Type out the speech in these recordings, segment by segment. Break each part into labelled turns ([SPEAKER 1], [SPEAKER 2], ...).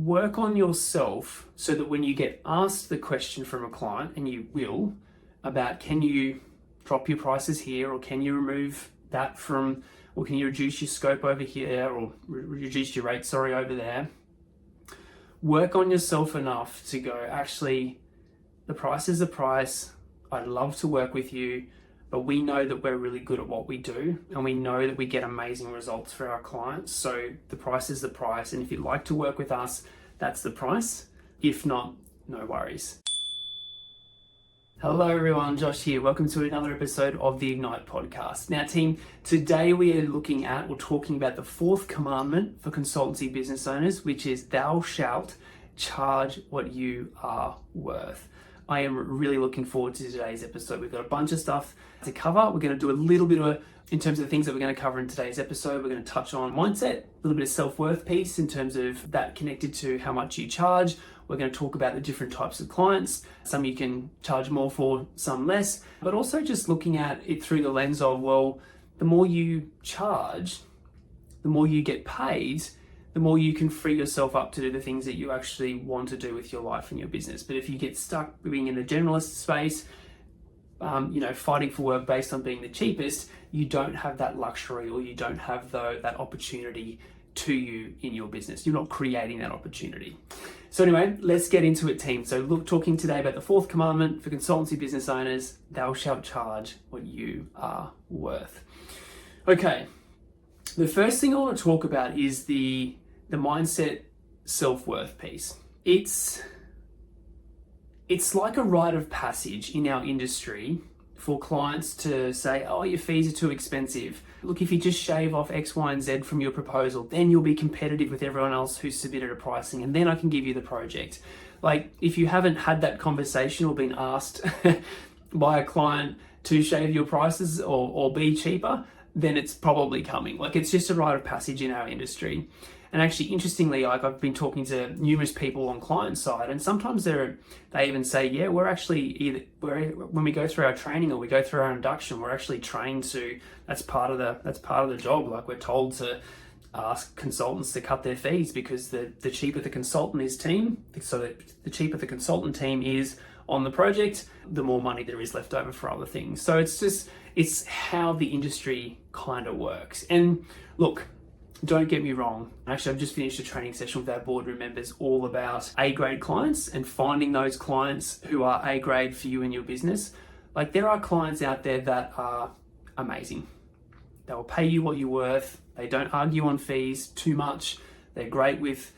[SPEAKER 1] work on yourself so that when you get asked the question from a client, and you will, about can you drop your prices here, or can you remove that from, or can you reduce your scope over here, or reduce your rate, over there. Work on yourself enough to go, actually, the price is the price. I'd love to work with you, but we know that we're really good at what we do, and we know that we get amazing results for our clients. So the price is the price. And if you'd like to work with us, that's the price. If not, no worries. Hello everyone, Josh here. Welcome to another episode of the Ignite podcast. Now team, today we are looking at, or talking about the fourth commandment for consultancy business owners, which is thou shalt charge what you are worth. I am really looking forward to today's episode. We've got a bunch of stuff to cover. We're going to do a little bit of, in terms of the things that we're going to cover in today's episode, we're going to touch on mindset, a little bit of self-worth piece in terms of that connected to how much you charge. We're going to talk about the different types of clients. Some you can charge more for, some less, but also just looking at it through the lens of, well, the more you charge, the more you get paid, the more you can free yourself up to do the things that you actually want to do with your life and your business. But if you get stuck being in the generalist space, fighting for work based on being the cheapest, you don't have that luxury, or you don't have that opportunity to you in your business. You're not creating that opportunity. So anyway, let's get into it, team. So talking today about the fourth commandment for consultancy business owners, thou shalt charge what you are worth. Okay, the first thing I want to talk about is the mindset self-worth piece. It's like a rite of passage in our industry for clients to say, oh, your fees are too expensive. Look, if you just shave off X, Y, and Z from your proposal, then you'll be competitive with everyone else who's submitted a pricing, and then I can give you the project. Like, if you haven't had that conversation or been asked by a client to shave your prices or be cheaper, then it's probably coming. Like, it's just a rite of passage in our industry. And actually, interestingly, like I've been talking to numerous people on client side, and sometimes they even say, yeah, we're actually when we go through our training or we go through our induction, we're actually trained to, that's part of the job. Like, we're told to ask consultants to cut their fees, because the cheaper the consultant the cheaper the consultant team is on the project, the more money there is left over for other things. So it's how the industry kind of works. And look, don't get me wrong. Actually, I've just finished a training session with our boardroom members all about A-grade clients and finding those clients who are A-grade for you and your business. Like, there are clients out there that are amazing. They will pay you what you're worth. They don't argue on fees too much. They're great with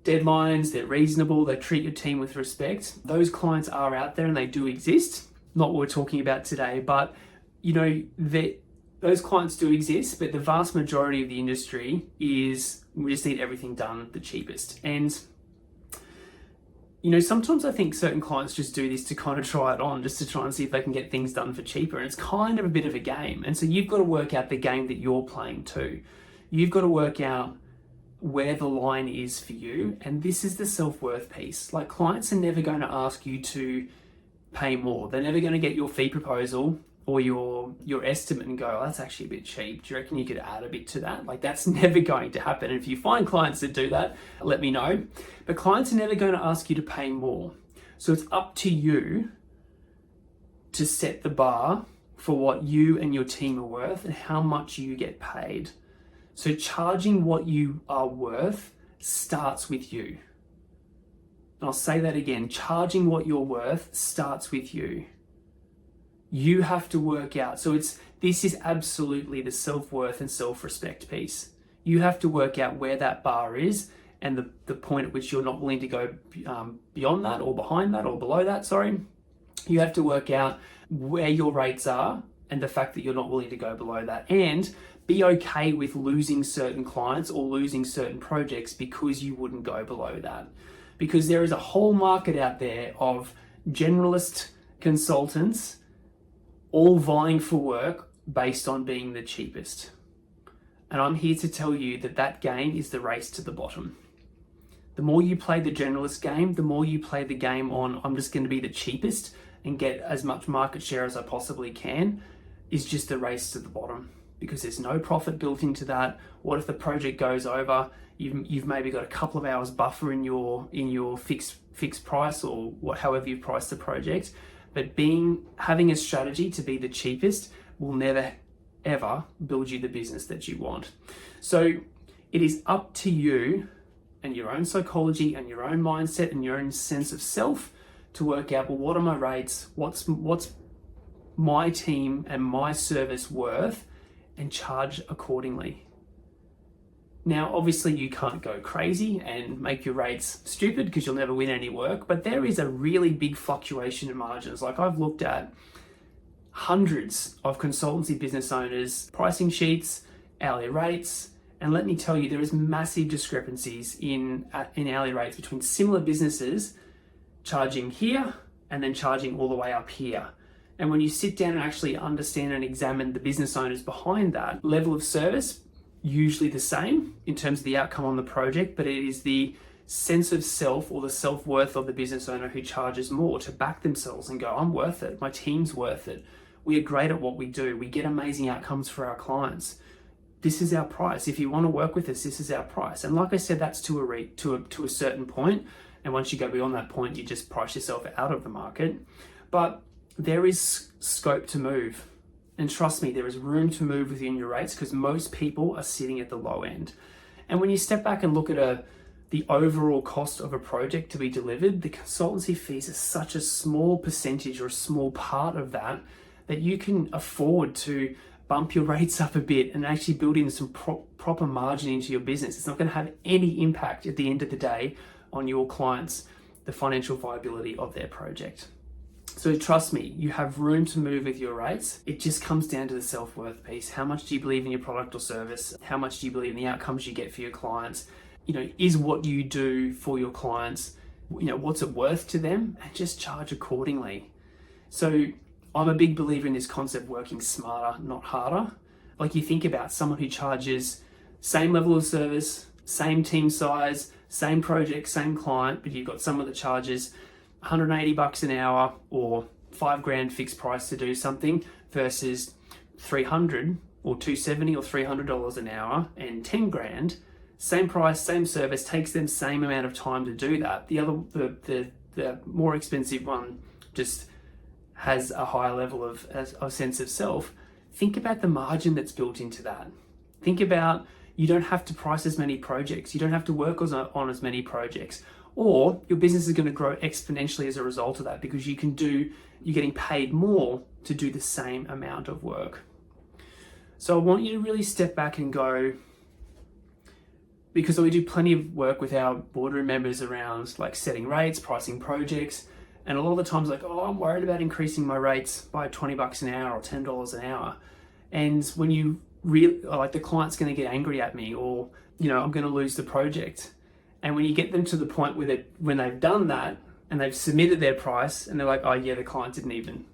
[SPEAKER 1] deadlines. They're reasonable. They treat your team with respect. Those clients are out there and they do exist. Not what we're talking about today, but those clients do exist, but the vast majority of the industry is, we just need everything done the cheapest. And, sometimes I think certain clients just do this to kind of try it on, just to try and see if they can get things done for cheaper. And it's kind of a bit of a game. And so you've got to work out the game that you're playing too. You've got to work out where the line is for you. And this is the self-worth piece. Like, clients are never going to ask you to pay more. They're never going to get your fee proposal or your estimate and go, oh, that's actually a bit cheap. Do you reckon you could add a bit to that? Like, that's never going to happen. And if you find clients that do that, let me know. But clients are never going to ask you to pay more. So it's up to you to set the bar for what you and your team are worth and how much you get paid. So charging what you are worth starts with you. And I'll say that again, charging what you're worth starts with you. You have to work out. So this is absolutely the self-worth and self-respect piece. You have to work out where that bar is, and the point at which you're not willing to go beyond that, or behind that, or below that, You have to work out where your rates are and the fact that you're not willing to go below that, and be okay with losing certain clients or losing certain projects because you wouldn't go below that. Because there is a whole market out there of generalist consultants all vying for work based on being the cheapest. And I'm here to tell you that game is the race to the bottom. The more you play the generalist game, the more you play the game on, I'm just going to be the cheapest and get as much market share as I possibly can, is just the race to the bottom. because there's no profit built into that. What if the project goes over? You've maybe got a couple of hours buffer in your fixed price, or however you price the project. But having a strategy to be the cheapest will never ever build you the business that you want. So it is up to you and your own psychology and your own mindset and your own sense of self to work out, well, what are my rates? What's my team and my service worth, and charge accordingly. Now, obviously you can't go crazy and make your rates stupid because you'll never win any work, but there is a really big fluctuation in margins. Like, I've looked at hundreds of consultancy business owners' pricing sheets, hourly rates, and let me tell you, there is massive discrepancies in hourly rates between similar businesses charging here and then charging all the way up here. And when you sit down and actually understand and examine the business owners behind that, level of service, usually the same in terms of the outcome on the project, but it is the sense of self or the self-worth of the business owner who charges more to back themselves and go, I'm worth it, my team's worth it, we are great at what we do, we get amazing outcomes for our clients. This is our price. If you want to work with us, this is our price. And like I said, that's to a certain point. And once you go beyond that point, you just price yourself out of the market. But there is scope to move. And trust me, there is room to move within your rates because most people are sitting at the low end. And when you step back and look at the overall cost of a project to be delivered, the consultancy fees are such a small percentage or a small part of that you can afford to bump your rates up a bit and actually build in some proper margin into your business. It's not going to have any impact at the end of the day on your clients, the financial viability of their project. So trust me, you have room to move with your rates. It just comes down to the self-worth piece. How much do you believe in your product or service? How much do you believe in the outcomes you get for your clients? Is what you do for your clients, what's it worth to them? And just charge accordingly. So I'm a big believer in this concept, working smarter, not harder. Like, you think about someone who charges same level of service, same team size, same project, same client, but you've got someone that charges $180 an hour or $5,000 fixed price to do something versus $300 or $270 or $300 an hour and $10,000. Same price, same service, takes them same amount of time to do that. The more expensive one just has a higher level of sense of self. Think about the margin that's built into that. Think about, you don't have to price as many projects. You don't have to work on as many projects, or your business is going to grow exponentially as a result of that because you're getting paid more to do the same amount of work. So I want you to really step back and go, because we do plenty of work with our boardroom members around like setting rates, pricing projects, and a lot of the times I'm worried about increasing my rates by $20 an hour or $10 an hour. And when you the client's going to get angry at me, or, I'm going to lose the project. And when you get them to the point when they've done that and they've submitted their price and they're like, oh yeah, the client didn't even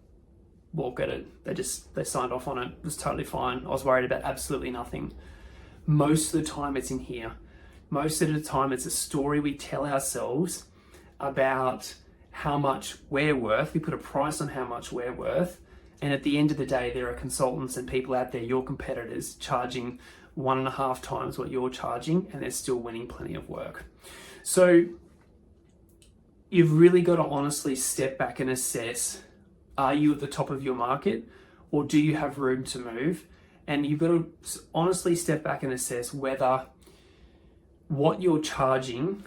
[SPEAKER 1] balk at it. They signed off on it. It was totally fine. I was worried about absolutely nothing. Most of the time it's in here. Most of the time it's a story we tell ourselves about how much we're worth. We put a price on how much we're worth. And at the end of the day, there are consultants and people out there, your competitors, charging 1.5 times what you're charging, and they're still winning plenty of work. So you've really got to honestly step back and assess, are you at the top of your market, or do you have room to move? And you've got to honestly step back and assess whether what you're charging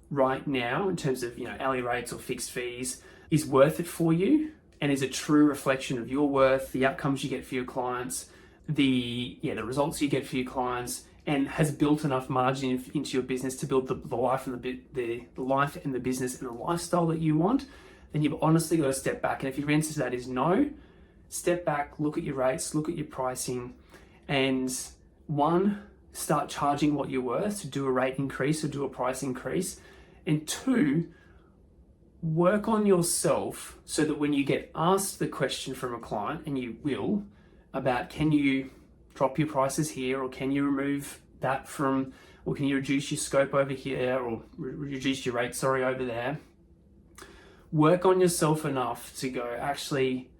[SPEAKER 1] right now in terms of hourly rates or fixed fees is worth it for you, and is a true reflection of your worth, the outcomes you get for your clients, the results you get for your clients, and has built enough margin into your business to build the life and the life and the business and the lifestyle that you want. Then you've honestly got to step back. And if your answer to that is no, step back, look at your rates, look at your pricing, and start charging what you're worth to do a rate increase or do a price increase. And 2, work on yourself so that when you get asked the question from a client, and you will, about can you drop your prices here, or can you remove that from, or can you reduce your scope over here, or reduce your rate, over there. Work on yourself enough to go, actually,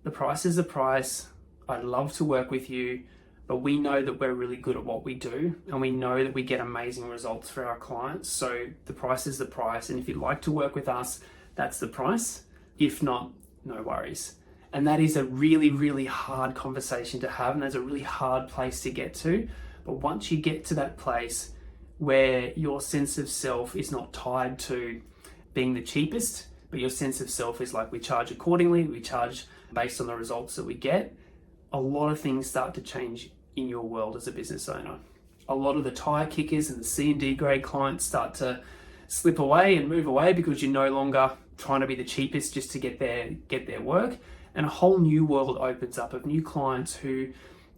[SPEAKER 1] the price is the price. I'd love to work with you, but we know that we're really good at what we do, and we know that we get amazing results for our clients. So the price is the price, and if you'd like to work with us, that's the price. If not, no worries. And that is a really, really hard conversation to have, and that's a really hard place to get to. But once you get to that place where your sense of self is not tied to being the cheapest, but your sense of self is like, we charge accordingly, we charge based on the results that we get, a lot of things start to change in your world as a business owner. A lot of the tire kickers and the C and D grade clients start to slip away and move away because you're no longer trying to be the cheapest just to get their work. And a whole new world opens up of new clients who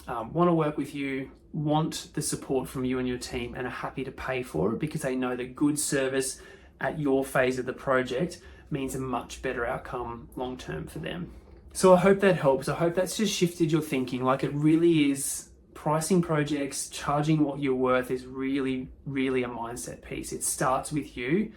[SPEAKER 1] want to work with you, want the support from you and your team, and are happy to pay for it because they know that good service at your phase of the project means a much better outcome long term for them. So I hope that helps. I hope that's just shifted your thinking. Like, it really is, pricing projects, charging what you're worth is really, really a mindset piece. It starts with you,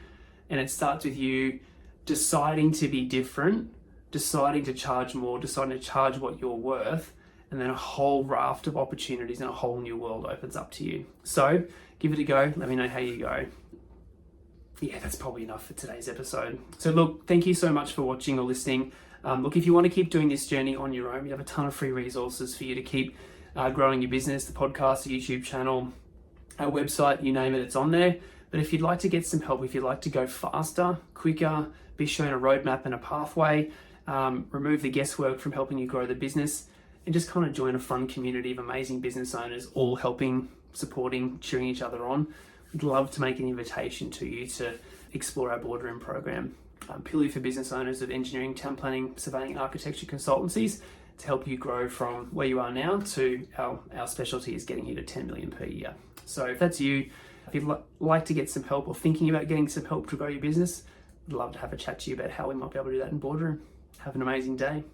[SPEAKER 1] and it starts with you deciding to be different, deciding to charge more, deciding to charge what you're worth, and then a whole raft of opportunities and a whole new world opens up to you. So give it a go. Let me know how you go. Yeah, that's probably enough for today's episode. So look, thank you so much for watching or listening. Look, if you want to keep doing this journey on your own, we have a ton of free resources for you to keep growing your business, the podcast, the YouTube channel, our website, you name it, it's on there. But if you'd like to get some help, if you'd like to go faster, quicker, be shown a roadmap and a pathway, remove the guesswork from helping you grow the business, and just kind of join a fun community of amazing business owners, all helping, supporting, cheering each other on, we'd love to make an invitation to you to explore our boardroom program, purely for business owners of engineering, town planning, surveying, and architecture consultancies, to help you grow from where you are now to our specialty is getting you to 10 million per year. So if that's you, if you'd like to get some help or thinking about getting some help to grow your business, I'd love to have a chat to you about how we might be able to do that in boardroom. Have an amazing day.